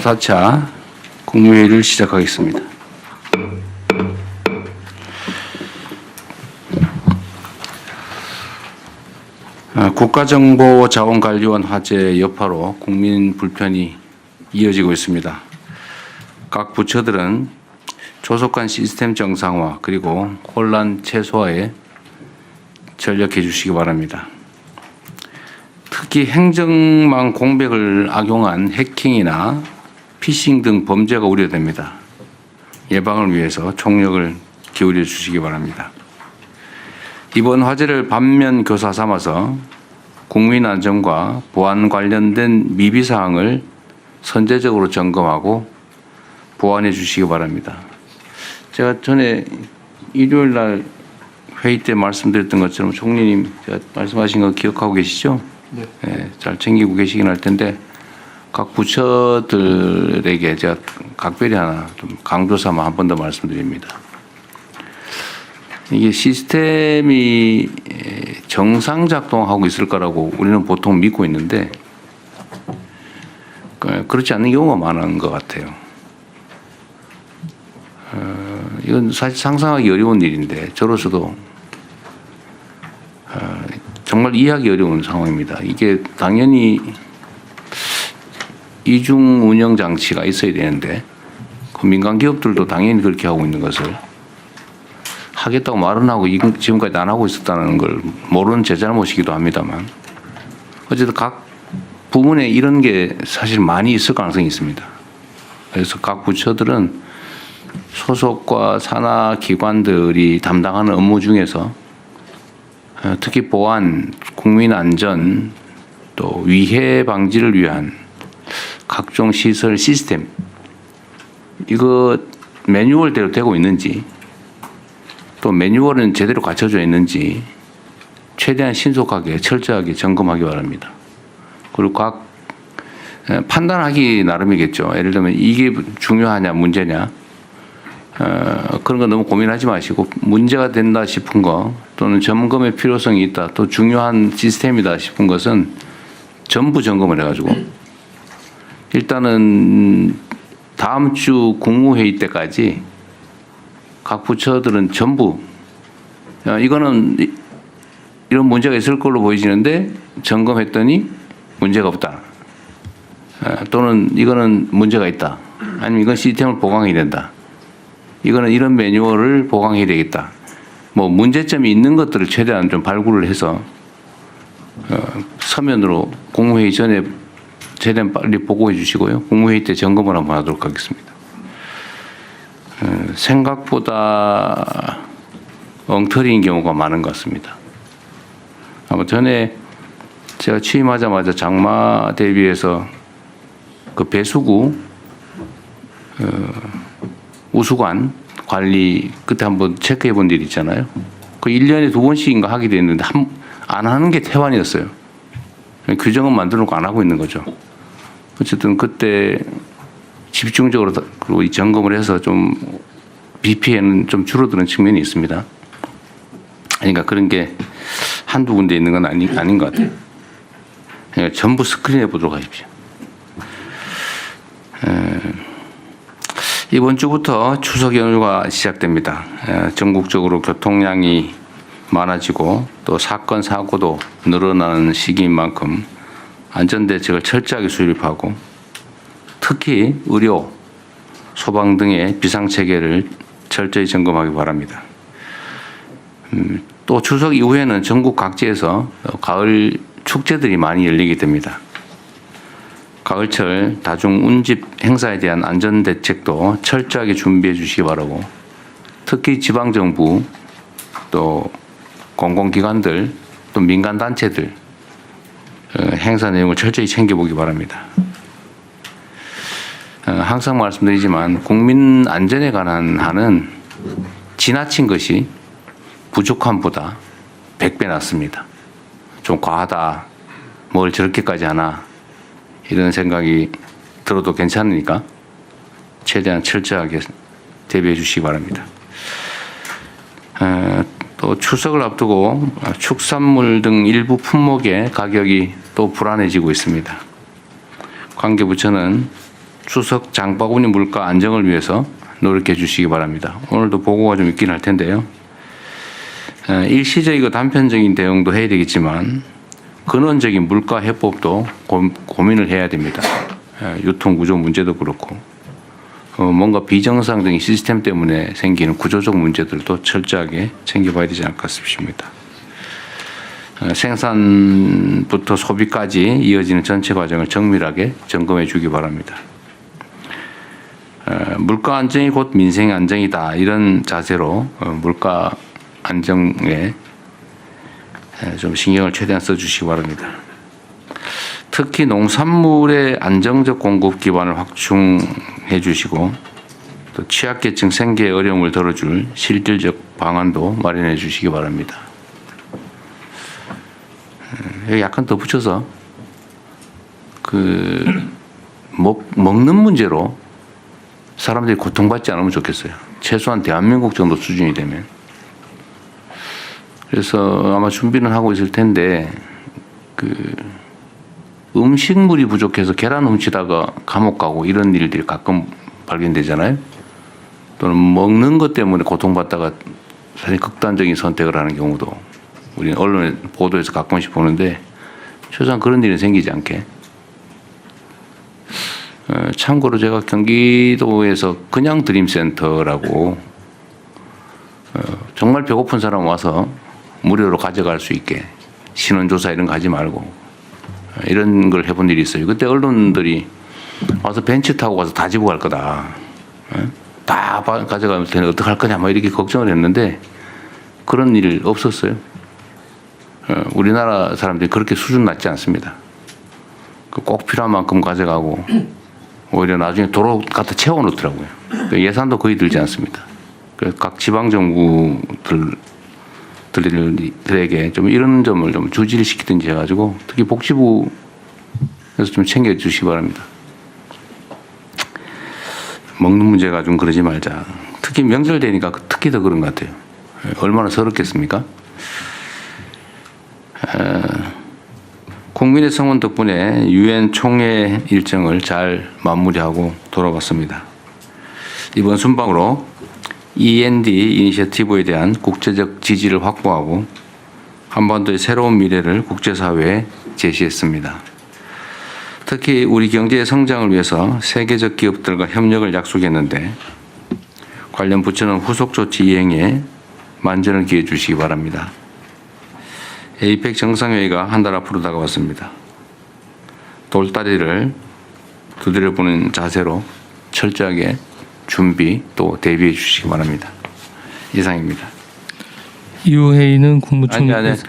4차 국무회의를 시작하겠습니다. 국가정보자원관리원 화재 여파로 국민 불편이 이어지고 있습니다. 각 부처들은 조속한 시스템 정상화 그리고 혼란 최소화에 전력해 주시기 바랍니다. 특히 행정망 공백을 악용한 해킹이나 피싱 등 범죄가 우려됩니다. 예방을 위해서 총력을 기울여 주시기 바랍니다. 이번 화재를 반면교사 삼아서 국민 안전과 보안 관련된 미비사항을 선제적으로 점검하고 보완해 주시기 바랍니다. 제가 전에 일요일 날 회의 때 말씀드렸던 것처럼 총리님 제가 말씀하신 거 기억하고 계시죠? 네. 네, 잘 챙기고 계시긴 할 텐데 각 부처들에게 제가 각별히 하나 좀 강조 삼아 한 번 더 말씀드립니다. 이게 시스템이 정상 작동하고 있을 거라고 우리는 보통 믿고 있는데 그렇지 않는 경우가 많은 것 같아요. 이건 사실 상상하기 어려운 일인데 저로서도 정말 이해하기 어려운 상황입니다. 이게 당연히 이중 운영 장치가 있어야 되는데 그 민간 기업들도 당연히 그렇게 하고 있는 것을 하겠다고 말은 하고 지금까지 안 하고 있었다는 걸 모르는 제 잘못이기도 합니다만 어쨌든 각 부문에 이런 게 사실 많이 있을 가능성이 있습니다. 그래서 각 부처들은 소속과 산하 기관들이 담당하는 업무 중에서 특히 보안, 국민 안전, 또 위해 방지를 위한 각종 시설 시스템 이거 매뉴얼대로 되고 있는지 또 매뉴얼은 제대로 갖춰져 있는지 최대한 신속하게 철저하게 점검하기 바랍니다. 그리고 각 판단하기 나름이겠죠. 예를 들면 이게 중요하냐 문제냐 그런 거 너무 고민하지 마시고 문제가 된다 싶은 거 또는 점검의 필요성이 있다 또 중요한 시스템이다 싶은 것은 전부 점검을 해가지고 일단은 다음 주 국무회의 때까지 각 부처들은 전부 이거는 이런 문제가 있을 걸로 보이시는데 점검했더니 문제가 없다 또는 이거는 문제가 있다 아니면 이건 시스템을 보강해야 된다 이거는 이런 매뉴얼을 보강해야 되겠다. 뭐 문제점이 있는 것들을 최대한 좀 발굴을 해서 서면으로 국무회의 전에 최대한 빨리 보고해 주시고요. 국무회의 때 점검을 한번 하도록 하겠습니다. 생각보다 엉터리인 경우가 많은 것 같습니다. 아마 전에 제가 취임하자마자 장마 대비해서 그 배수구 우수관 관리 그때 한번 체크해 본 일이 있잖아요. 그 1년에 2번씩인가 하게 됐는데 안 하는 게 태환이었어요. 규정은 만들어 놓고 안 하고 있는 거죠. 어쨌든 그때 집중적으로 이 점검을 해서 좀 BP에는 좀 줄어드는 측면이 있습니다. 그러니까 그런 게 한두 군데 있는 건 아닌 것 같아요. 그러니까 전부 스크린해 보도록 하십시오. 이번 주부터 추석 연휴가 시작됩니다. 전국적으로 교통량이 많아지고 또 사건 사고도 늘어나는 시기인 만큼 안전대책을 철저하게 수립하고 특히 의료, 소방 등의 비상체계를 철저히 점검하기 바랍니다. 또 추석 이후에는 전국 각지에서 가을 축제들이 많이 열리게 됩니다. 가을철 다중 운집 행사에 대한 안전대책도 철저하게 준비해 주시기 바라고 특히 지방정부 또 공공기관들 또 민간단체들 행사 내용을 철저히 챙겨보기 바랍니다. 항상 말씀드리지만 국민 안전에 관한 한은 지나친 것이 부족함보다 100배 낫습니다. 좀 과하다. 뭘 저렇게까지 하나. 이런 생각이 들어도 괜찮으니까 최대한 철저하게 대비해 주시기 바랍니다. 또 추석을 앞두고 축산물 등 일부 품목의 가격이 또 불안해지고 있습니다. 관계부처는 추석 장바구니 물가 안정을 위해서 노력해 주시기 바랍니다. 오늘도 보고가 좀 있긴 할 텐데요. 일시적이고 단편적인 대응도 해야 되겠지만 근원적인 물가 해법도 고민을 해야 됩니다. 유통 구조 문제도 그렇고 뭔가 비정상적인 시스템 때문에 생기는 구조적 문제들도 철저하게 챙겨봐야 되지 않을까 싶습니다. 생산부터 소비까지 이어지는 전체 과정을 정밀하게 점검해 주기 바랍니다. 물가 안정이 곧 민생 안정이다 이런 자세로 물가 안정에 좀 신경을 최대한 써주시기 바랍니다. 특히 농산물의 안정적 공급 기반을 확충해 주시고 또 취약계층 생계에 어려움을 덜어줄 실질적 방안도 마련해 주시기 바랍니다. 여기 약간 더 붙여서 먹는 문제로 사람들이 고통받지 않으면 좋겠어요. 최소한 대한민국 정도 수준이 되면. 그래서 아마 준비는 하고 있을 텐데 음식물이 부족해서 계란 훔치다가 감옥 가고 이런 일들이 가끔 발견되잖아요. 또는 먹는 것 때문에 고통받다가 사실 극단적인 선택을 하는 경우도 우리는 언론에 보도에서 가끔씩 보는데 최소한 그런 일이 생기지 않게. 참고로 제가 경기도에서 그냥 드림센터라고 정말 배고픈 사람 와서 무료로 가져갈 수 있게 신원조사 이런 거 하지 말고 이런 걸 해본 일이 있어요. 그때 언론들이 와서 벤치 타고 가서 다 집어 갈 거다. 다 가져가면 되는 어떡할 거냐 뭐 이렇게 걱정을 했는데 그런 일 없었어요. 우리나라 사람들이 그렇게 수준 낮지 않습니다. 꼭 필요한 만큼 가져가고 오히려 나중에 도로 갖다 채워놓더라고요. 예산도 거의 들지 않습니다. 그래서 각 지방정부들에게 좀 이런 점을 좀 주지를 시키든지 해가지고 특히 복지부에서 좀 챙겨주시기 바랍니다. 먹는 문제가 좀 그러지 말자. 특히 명절 되니까 특히 더 그런 것 같아요. 얼마나 서럽겠습니까? 국민의 성원 덕분에 유엔 총회 일정을 잘 마무리하고 돌아왔습니다. 이번 순방으로 END 이니셔티브에 대한 국제적 지지를 확보하고 한반도의 새로운 미래를 국제사회에 제시했습니다. 특히 우리 경제의 성장을 위해서 세계적 기업들과 협력을 약속했는데 관련 부처는 후속 조치 이행에 만전을 기해 주시기 바랍니다. 에이펙 정상회의가 한 달 앞으로 다가왔습니다. 돌다리를 두드려보는 자세로 철저하게 준비 또 대비해 주시기 바랍니다. 이상입니다. 이후 회의는 국무총리께서